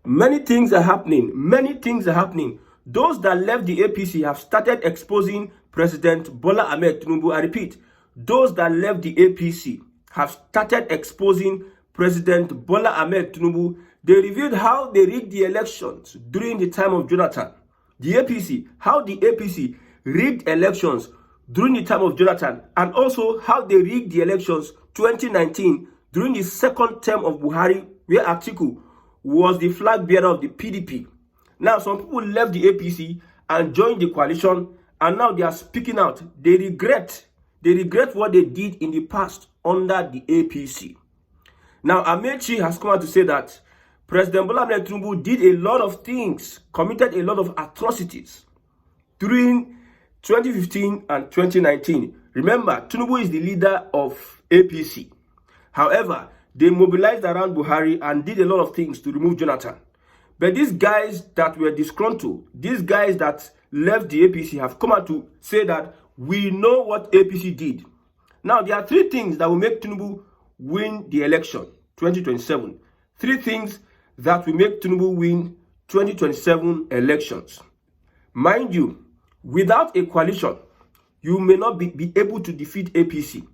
Many things are happening. Many things are happening. Those that left the APC have started exposing President Bola Ahmed Tinubu. I repeat, those that left the APC have started exposing President Bola Ahmed Tinubu. They revealed how they rigged the elections during the time of Jonathan. The APC, how the APC rigged elections during the time of Jonathan, and also how they rigged the elections 2019 during the second term of Buhari, where Atiku was the flag bearer of the PDP. Now, some people left the APC and joined the coalition, and now they are speaking out. They regret what they did in the past under the APC. Now, Amechi has come out to say that President Bola Ahmed Tinubu did a lot of things, committed a lot of atrocities during 2015 and 2019. Remember, Tinubu is the leader of APC. However, they mobilized around Buhari and did a lot of things to remove Jonathan. But these guys that were disgruntled, these guys that left the APC have come out to say that we know what APC did. Now, there are three things that will make Tinubu win the election 2027. Three things that will make Tinubu win 2027 elections. Mind you, without a coalition, you may not be able to defeat APC.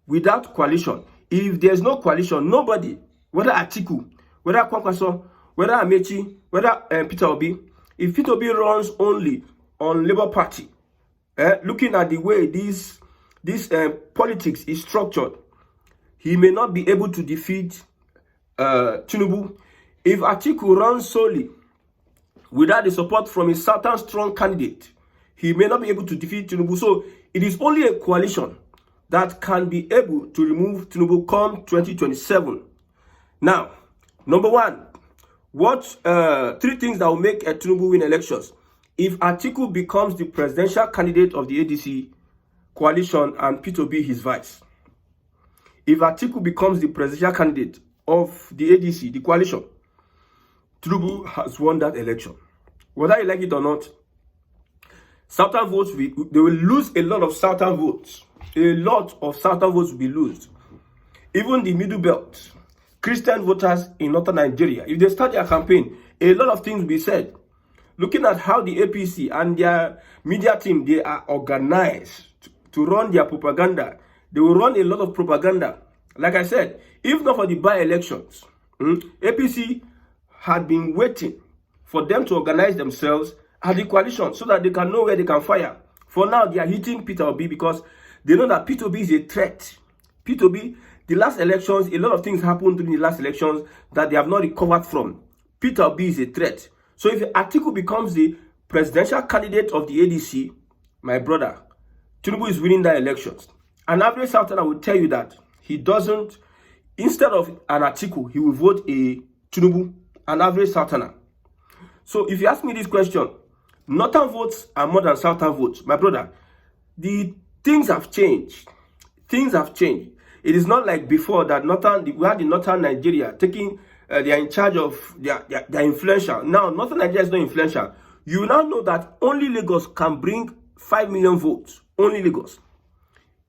Without coalition, if there's no coalition, nobody, whether Atiku, whether Kwankwaso, whether Amechi, whether Peter Obi, if Peter Obi runs only on Labour Party, looking at the way this politics is structured, he may not be able to defeat Tinubu. If Atiku runs solely without the support from a certain strong candidate, he may not be able to defeat Tinubu. So it is only a coalition that can be able to remove Tinubu come 2027. Now, number one, three things that will make Tinubu win elections. If Atiku becomes the presidential candidate of the ADC coalition and Peter Obi his vice. If Atiku becomes the presidential candidate of the ADC, the coalition, Tinubu has won that election. Whether you like it or not, Southern votes, they will lose a lot of Southern votes. A lot of Southern votes will be lost. Even the middle belt, Christian voters in northern Nigeria, if they start their campaign, a lot of things will be said. Looking at how the APC and their media team, they are organized to run their propaganda. They will run a lot of propaganda. Like I said, if not for the by-elections, APC had been waiting for them to organize themselves as the coalition so that they can know where they can fire. For now, they are hitting Peter Obi because they know that Peter Obi is a threat. Peter Obi, the last elections, a lot of things happened during the last elections that they have not recovered from. Peter Obi is a threat. So if Atiku becomes the presidential candidate of the ADC, my brother, Tinubu is winning that elections. An average Southerner will tell you that he doesn't, instead of an Atiku, he will vote a Tinubu, an average Southerner. So if you ask me this question, Northern votes are more than Southern votes. My brother, the things have changed. Things have changed. It is not like before that we had the Northern Nigeria taking, they are in charge of, they are influential. Now, Northern Nigeria is not influential. You now know that only Lagos can bring 5 million votes. Only Lagos.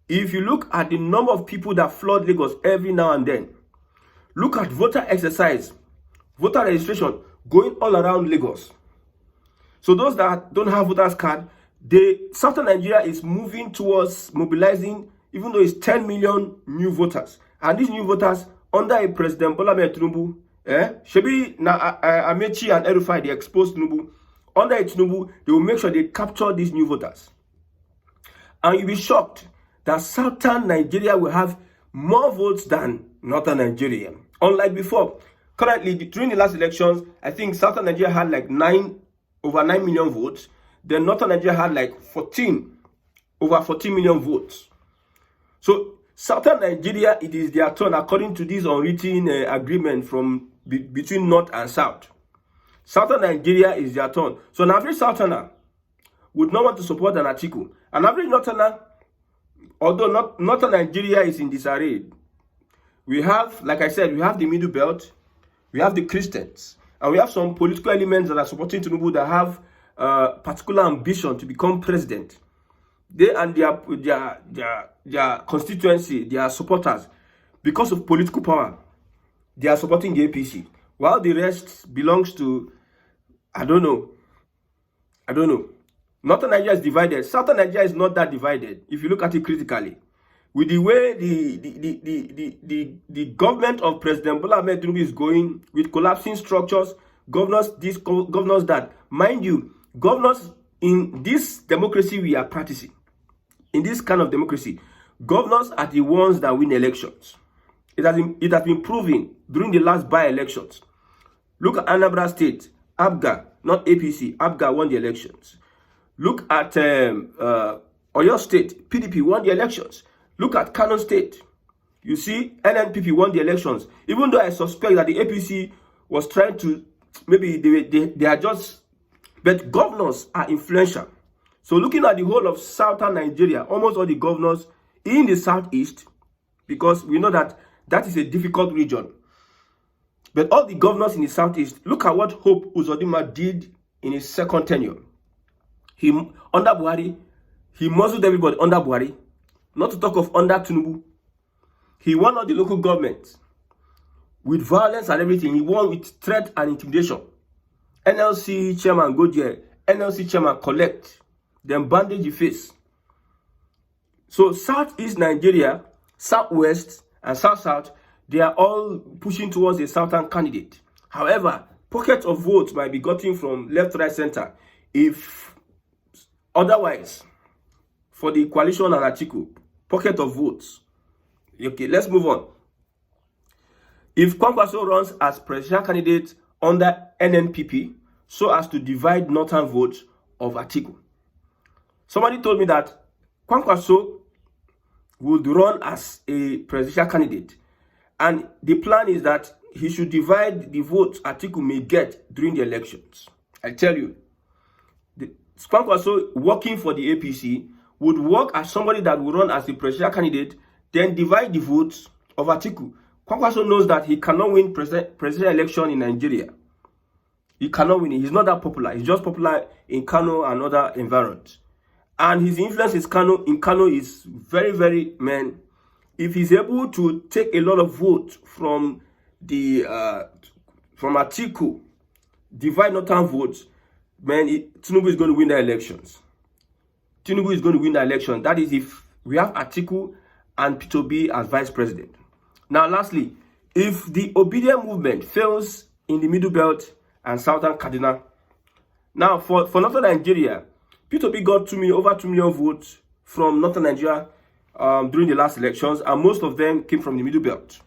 If you look at the number of people that flood Lagos every now and then, look at voter exercise, voter registration going all around Lagos. So those that don't have voters card, Southern Nigeria is moving towards mobilizing, even though it's 10 million new voters. And these new voters, under a President Bola Ahmed Tinubu, Shebi Amechi and Erufai, they exposed Tinubu. Under a Tinubu, they will make sure they capture these new voters. And you'll be shocked that Southern Nigeria will have more votes than Northern Nigeria. Unlike before, currently, during the last elections, I think Southern Nigeria had like over 9 million votes. Then Northern Nigeria had like over 14 million votes. So Southern Nigeria, it is their turn according to this unwritten agreement between North and South. Southern Nigeria is their turn. So an average Southerner would not want to support an Atiku. An average Northerner, although Northern Nigeria is in disarray, we have, like I said, we have the middle belt, we have the Christians, and we have some political elements that are supporting Tinubu that have particular ambition to become president. They and their constituency, their supporters, because of political power, they are supporting the APC. while the rest belongs to, I don't know. Northern Nigeria is divided. Southern Nigeria is not that divided, if you look at it critically. With the way the government of President Bola Ahmed Tinubu is going, with collapsing structures, governors this, governors that. Mind you, governors in this democracy we are practicing, in this kind of democracy, governors are the ones that win elections. It has been proven during the last by-elections. Look at Anambra State, APGA, not APC, APGA won the elections. Look at Oyo State, PDP won the elections. Look at Kano State. You see, NNPP won the elections. Even though I suspect that the APC was trying to, maybe they are just, but governors are influential. So looking at the whole of southern Nigeria, almost all the governors in the southeast, because we know that that is a difficult region. But all the governors in the southeast, look at what Hope Uzodinma did in his second tenure. Under Buhari, he muzzled everybody under Buhari. Not to talk of under Tinubu. He won all the local governments with violence and everything. He won with threat and intimidation. NLC chairman go there. NLC chairman collect. Then bandage the face. So southeast Nigeria, southwest, and south-south, they are all pushing towards a southern candidate. However, pockets of votes might be gotten from left, right, center. If otherwise, for the coalition and Atiku, pocket of votes. Okay, let's move on. If Kwankwaso runs as presidential candidate under NNPP, so as to divide northern votes of Atiku. Somebody told me that Kwankwaso would run as a presidential candidate, and the plan is that he should divide the votes Atiku may get during the elections. I tell you, Kwankwaso working for the APC would work as somebody that will run as the presidential candidate, then divide the votes of Atiku. Kwankwaso knows that he cannot win presidential election in Nigeria. He cannot win it. He's not that popular. He's just popular in Kano and other environments. And his influence in Kano is very, very, man. If he's able to take a lot of votes from from Atiku, divide northern votes, man, Tinubu is going to win the elections. Tinubu is going to win the election. That is if we have Atiku and Peter Obi as vice president. Now, lastly, if the obedient movement fails in the Middle Belt and Southern Kaduna, now for Northern Nigeria, Peter Obi got over 2 million votes from Northern Nigeria during the last elections, and most of them came from the Middle Belt.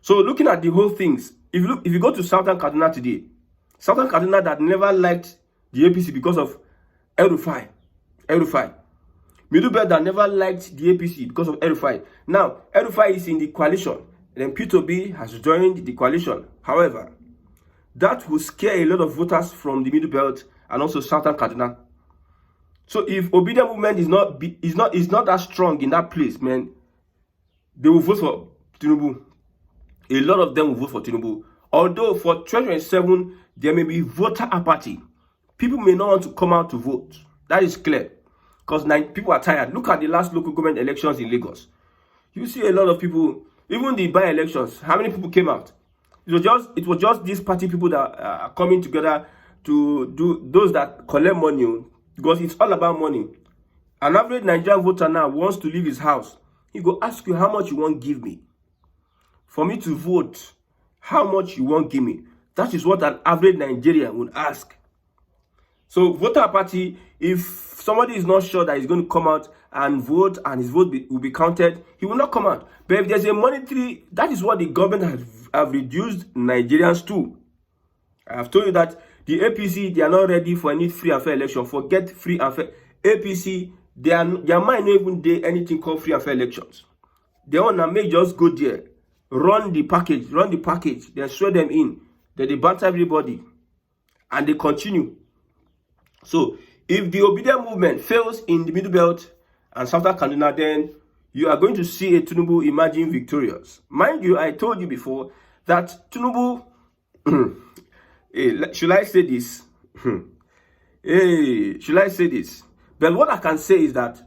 So looking at the whole things, if you go to Southern Kaduna today, Southern Kaduna that never liked the APC because of El-Rufai. Middle Belt that never liked the APC because of El-Rufai. Now, El-Rufai is in the coalition. And then Peter Obi has joined the coalition. However, that will scare a lot of voters from the Middle Belt and also Southern Kaduna. So if obedient movement is not that strong in that place, man, they will vote for Tinubu. A lot of them will vote for Tinubu. Although for 2027, there may be voter apathy. People may not want to come out to vote. That is clear. Because people are tired. Look at the last local government elections in Lagos. You see a lot of people, even the by-elections, how many people came out? It was just these party people that are coming together to do those that collect money, because it's all about money. An average Nigerian voter now wants to leave his house. He go ask you how much you want give me. For me to vote, how much you want give me. That is what an average Nigerian would ask. So voter apathy, if somebody is not sure that he's going to come out and vote and his vote will be counted, he will not come out. But if there's a monetary, that is what the government have reduced Nigerians to. I have told you that the APC, they are not ready for any free and fair election. Forget free and fair. APC, their mind not even do anything called free and fair elections. They want to make just go there, run the package, then swear them in. Then they banter everybody. And they continue. So, if the obedient movement fails in the Middle Belt and Southern Kaduna, then you are going to see a Tinubu emerging victorious. Mind you, I told you before that Tinubu, should I say this? Should I say this? But what I can say is that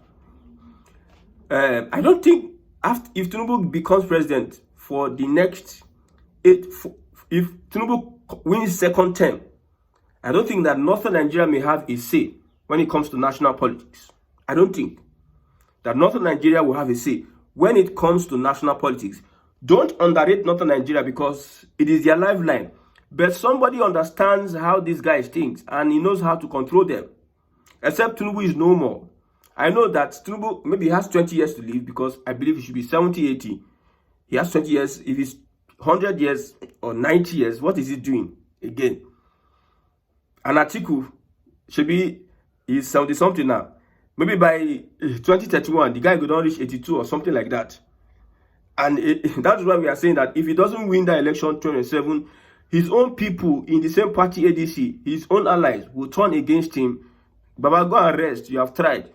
I don't think if Tinubu becomes president for the next if Tinubu wins second term, I don't think that Northern Nigeria may have a say when it comes to national politics. I don't think that Northern Nigeria will have a say when it comes to national politics. Don't underrate Northern Nigeria because it is their lifeline. But somebody understands how these guys think and he knows how to control them. Except Tinubu is no more. I know that Tinubu maybe has 20 years to live because I believe he should be 70, 80. He has 20 years. If he's 100 years or 90 years, what is he doing again? And Atiku should be, he's 70 something now. Maybe by 2031, the guy could not reach 82 or something like that. And that's why we are saying that if he doesn't win the election 27, his own people in the same party ADC, his own allies, will turn against him. Baba, go and rest. You have tried.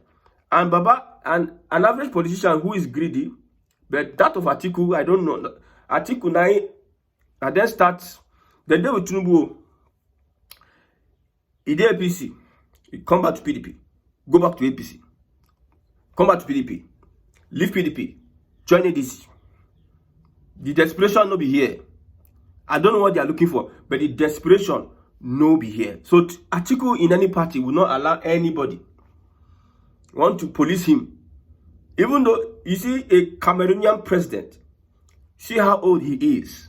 And Baba, and an average politician who is greedy, but that of Atiku, I don't know. Atiku now, and then starts the day with Tinubu. He did APC. He come back to PDP. Go back to APC. Come back to PDP. Leave PDP. Join ADC. The desperation no be here. I don't know what they are looking for, but the desperation no be here. So Atiku in any party will not allow anybody want to police him. Even though you see a Cameroonian president, see how old he is,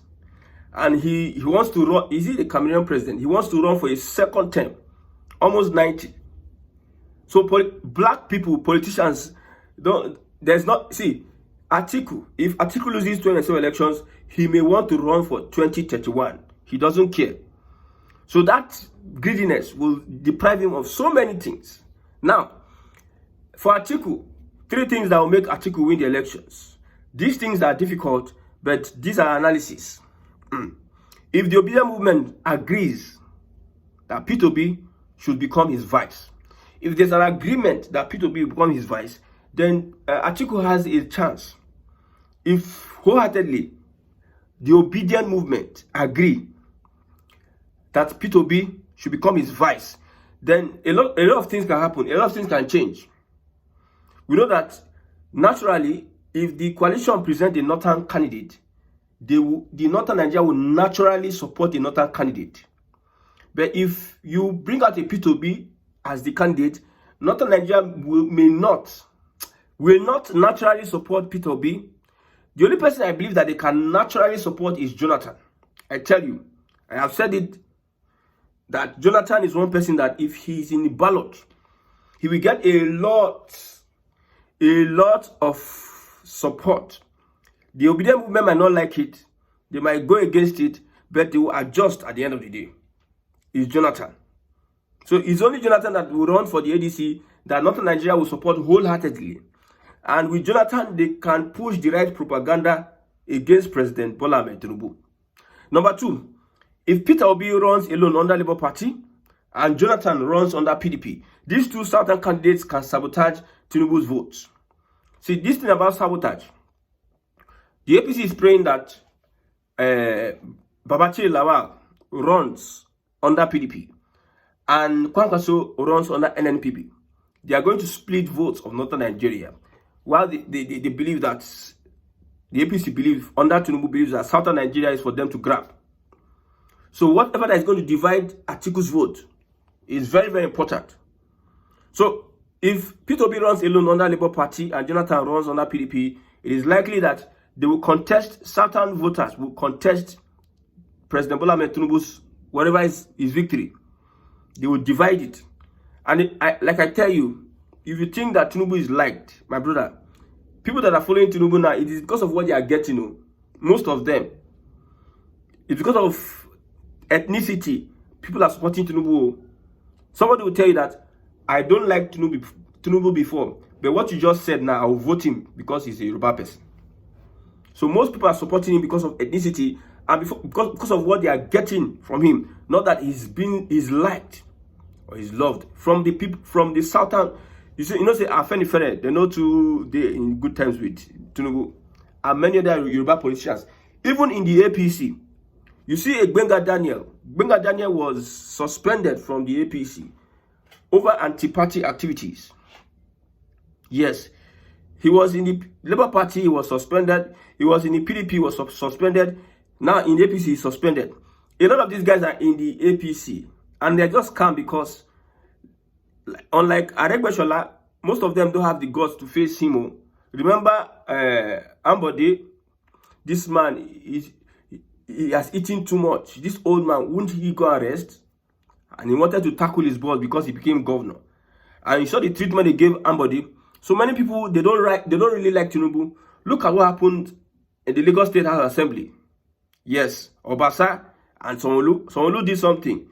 and he wants to run. Is he the Cameroonian president? He wants to run for a second term, almost 90. So black people, politicians, don't. There's not. See, Atiku. If Atiku loses 27 elections, he may want to run for 2031. He doesn't care. So that greediness will deprive him of so many things. Now, for Atiku, 3 things that will make Atiku win the elections. These things are difficult, but these are analysis. If the Obedient movement agrees that P2B should become his vice, if there's an agreement that P2B will become his vice, then Atiku has a chance. If wholeheartedly the Obedient movement agree that P2B should become his vice, then a lot of things can happen. A lot of things can change. We know that naturally, if the coalition presents a northern candidate, the northern Nigeria will naturally support the northern candidate. But if you bring out a P2B as the candidate, northern Nigeria will not naturally support P2B. The only person I believe that they can naturally support is Jonathan. I tell you, I have said it, that Jonathan is one person that if he's in the ballot, he will get a lot of support. The Obedient movement might not like it. They might go against it, but they will adjust at the end of the day. It's Jonathan. So it's only Jonathan that will run for the ADC that Northern Nigeria will support wholeheartedly. And with Jonathan, they can push the right propaganda against President Bola Ahmed Tinubu. Number 2, if Peter Obi runs alone under Labour Party and Jonathan runs under PDP, these 2 southern candidates can sabotage Tinubu's votes. See, this thing about sabotage, the APC is praying that Babachir Lawal runs under PDP and Kwankwaso runs under NNPP. They are going to split votes of Northern Nigeria, while they believe that, the APC believe, under Tinubu believes that Southern Nigeria is for them to grab. So whatever that is going to divide Atiku's vote is very, very important. So if P2B runs alone under Labour Party and Jonathan runs under PDP, it is likely that they will contest, Southern voters will contest President Bola Ahmed Tinubu's, whatever is his victory. They will divide it. And like I tell you, if you think that Tinubu is liked, my brother, people that are following Tinubu now, it is because of what they are getting. Most of them, it's because of ethnicity. People are supporting Tinubu. Somebody will tell you that I don't like Tinubu before, but what you just said now, I will vote him because he's a Yoruba person. So most people are supporting him because of ethnicity and because of what they are getting from him, not that he's liked or he's loved from the people from the southern. You see, say Afenifere, they know they in good terms with Tinubu, and many other Yoruba politicians, even in the APC. You see, Benga Daniel was suspended from the APC over anti-party activities. Yes, he was in the Labour Party, he was suspended. He was in the PDP, he was suspended. Now in the APC, he's suspended. A lot of these guys are in the APC, and they're just calm because, unlike Aregbesola, most of them don't have the guts to face him. Remember, Ambode, this man, he has eaten too much. This old man, wouldn't he go arrest? And he wanted to tackle his boss because he became governor. And you saw the treatment they gave Ambode. So many people, they don't really like Tinubu. Look at what happened in the Lagos State House Assembly. Yes, Obasa and Sanwo-Olu did something.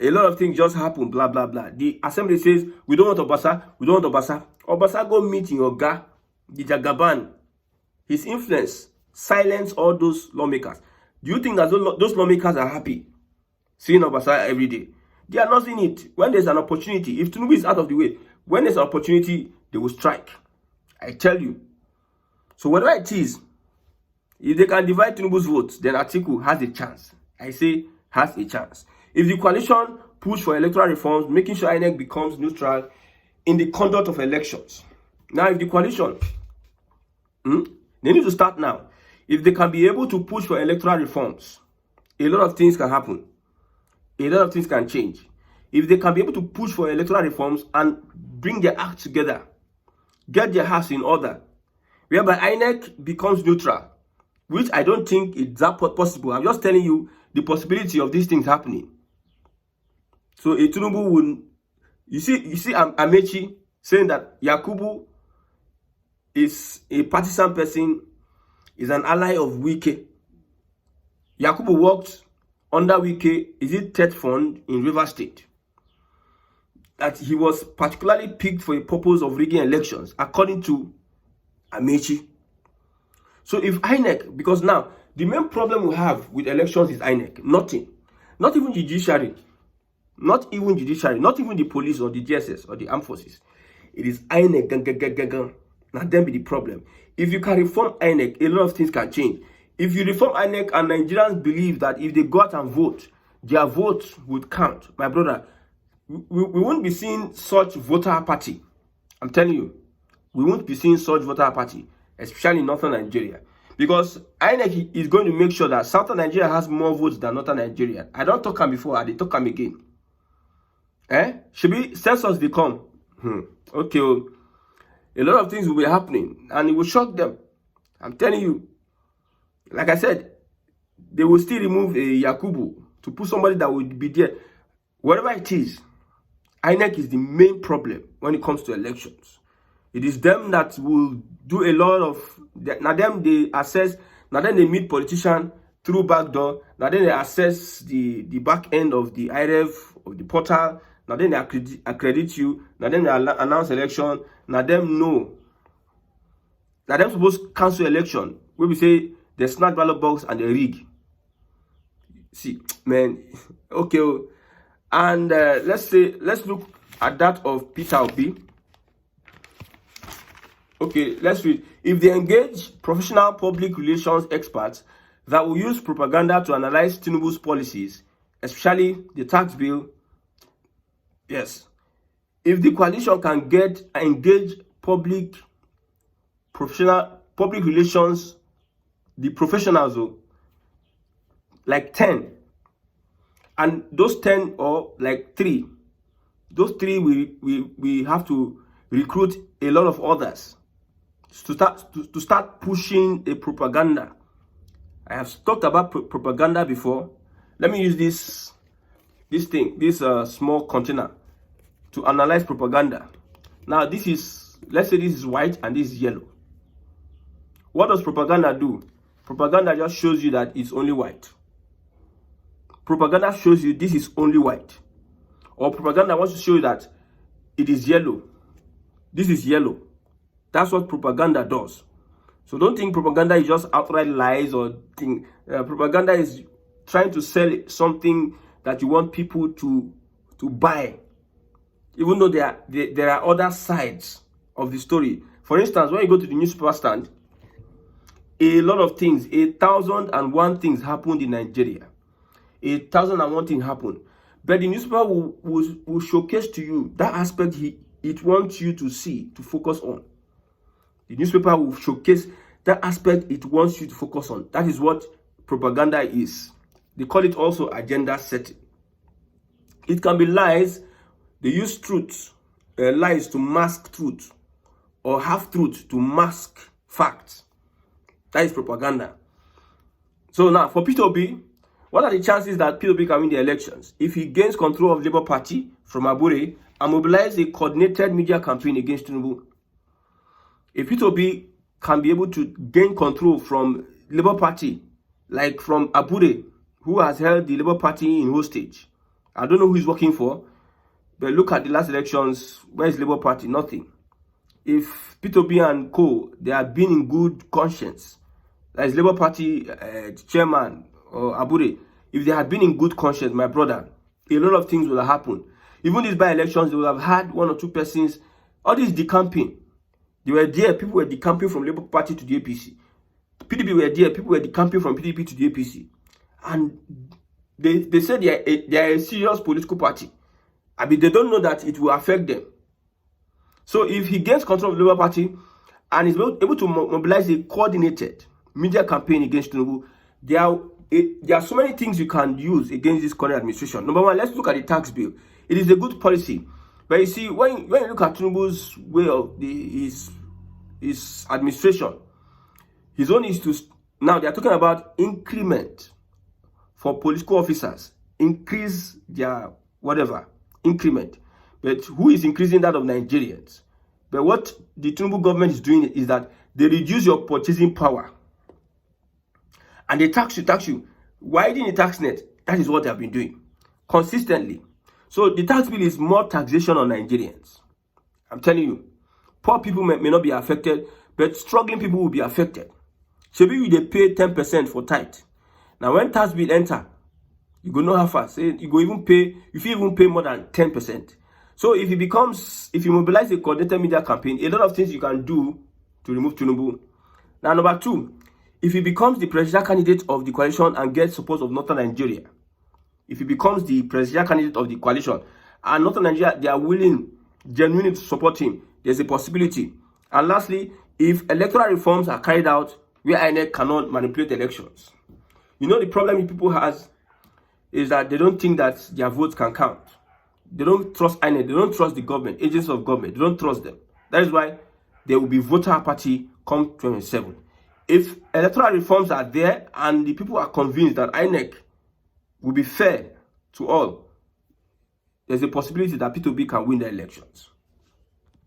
A lot of things just happened, blah, blah, blah. The assembly says, we don't want Obasa, we don't want Obasa. Obasa go meet in Oga, the Jagaban. His influence silenced all those lawmakers. Do you think that those lawmakers are happy seeing Obasa every day? They are not seeing it. When there's an opportunity, if Tinubu is out of the way, when there's an opportunity, they will strike. I tell you. So whatever it is, if they can divide Tinubu's votes, then Atiku has a chance. I say has a chance. If the coalition push for electoral reforms, making sure INEC becomes neutral in the conduct of elections. Now, if the coalition, they need to start now. If they can be able to push for electoral reforms, a lot of things can happen. A lot of things can change. If they can be able to push for electoral reforms and bring their act together, get their house in order, whereby INEC becomes neutral, which I don't think is that possible. I'm just telling you the possibility of these things happening. So Tinubu will, you see Amechi saying that Yakubu is a partisan person, is an ally of Wike. Yakubu worked under Wike, is it Tet Fund in Rivers State? That he was particularly picked for a purpose of rigging elections, according to Amechi. So if INEC, because now, the main problem we have with elections is INEC. Nothing. Not even judiciary. Not even judiciary. Not even the police or the DSS or the armed forces. It is INEC. Now, then be the problem. If you can reform INEC, a lot of things can change. If you reform INEC and Nigerians believe that if they go out and vote, their vote would count, my brother, we won't be seeing such voter apathy. I'm telling you, we won't be seeing such voter apathy, especially in northern Nigeria. Because INEC is going to make sure that southern Nigeria has more votes than northern Nigeria. I don't talk them before, I talk them again. Should be census they come. Okay, well, a lot of things will be happening and it will shock them. I'm telling you. Like I said, they will still remove a Yakubu to put somebody that will be there. Whatever it is, INEC is the main problem when it comes to elections. It is them that will do a lot of, now them they assess, now then they meet politicians through backdoor, now then they assess the back end of the IREV, of the portal, now then they accredit you, now then they announce election, now them know. Now them supposed to cancel election, where we say they snatch ballot box and they rig. See, man, okay, and let's look at that of Peter Obi. Okay, let's read. If they engage professional public relations experts that will use propaganda to analyze Tinubu's policies, especially the tax bill, yes. If the coalition can engage professional public relations, the professionals, like 10, and those 10 or like 3, those 3 we have to recruit a lot of others to start pushing a propaganda. I have talked about propaganda before. Let me use this small container to analyze propaganda. Now this is, let's say this is white and this is yellow. What does propaganda do? Propaganda just shows you that it's only white. Propaganda shows you this is only white. Or propaganda wants to show you that it is yellow. This is yellow. That's what propaganda does. So don't think propaganda is just outright lies or thing. Propaganda is trying to sell something that you want people to buy. Even though there are other sides of the story. For instance, when you go to the newspaper stand, a lot of things, 1,001 things happened in Nigeria. 1,001 things happened. But the newspaper will showcase to you that aspect it wants you to see, to focus on. The newspaper will showcase that aspect it wants you to focus on. That is what propaganda is. They call it also agenda setting. It can be lies. They use truth, lies to mask truth, or half truth to mask facts. That is propaganda. So now, for Peter Obi, what are the chances that Peter Obi can win the elections? If he gains control of Labour Party from Abure and mobilize a coordinated media campaign against Tinubu. If Peter Obi can be able to gain control from Labour Party, like from Abure, who has held the Labour Party in hostage. I don't know who he's working for, but look at the last elections. Where is Labour Party? Nothing. If Peter Obi and co, they have been in good conscience, as Labour Party chairman or Abure, if they had been in good conscience, my brother, a lot of things would have happened. Even these by-elections, they would have had 1 or 2 persons. All this decamping, they were there. People were decamping from Labour Party to the APC. PDP were there. People were decamping from PDP to the APC. And they said they are a serious political party. I mean, they don't know that it will affect them. So if he gains control of the Labour Party and is able to mobilize a coordinated media campaign against Tinubu, there are so many things you can use against this current administration. Number one, let's look at the tax bill. It is a good policy. But you see, when you look at Tinubu's way of his administration, his own is to, now they are talking about increment for political officers, increase their whatever, increment. But who is increasing that of Nigerians? But what the Tinubu government is doing is that they reduce your purchasing power. And they tax you. Widen the tax net. That is what they have been doing consistently. So the tax bill is more taxation on Nigerians. I'm telling you, poor people may not be affected, but struggling people will be affected. So maybe they pay 10% for tithe. Now when tax bill enter, you go know how fast. You go even pay, if you even pay more than 10%. So if you mobilize a coordinated media campaign, a lot of things you can do to remove Tinubu. Now number 2, if he becomes the presidential candidate of the coalition and gets support of Northern Nigeria, if he becomes the presidential candidate of the coalition and Northern Nigeria, they are willing, genuinely to support him, there's a possibility. And lastly, if electoral reforms are carried out where INEC cannot manipulate elections. You know the problem people has is that they don't think that their votes can count. They don't trust INEC, they don't trust the government, agents of government, they don't trust them. That is why there will be voter apathy come 2027. If electoral reforms are there and the people are convinced that INEC will be fair to all, there's a possibility that P2B can win the elections.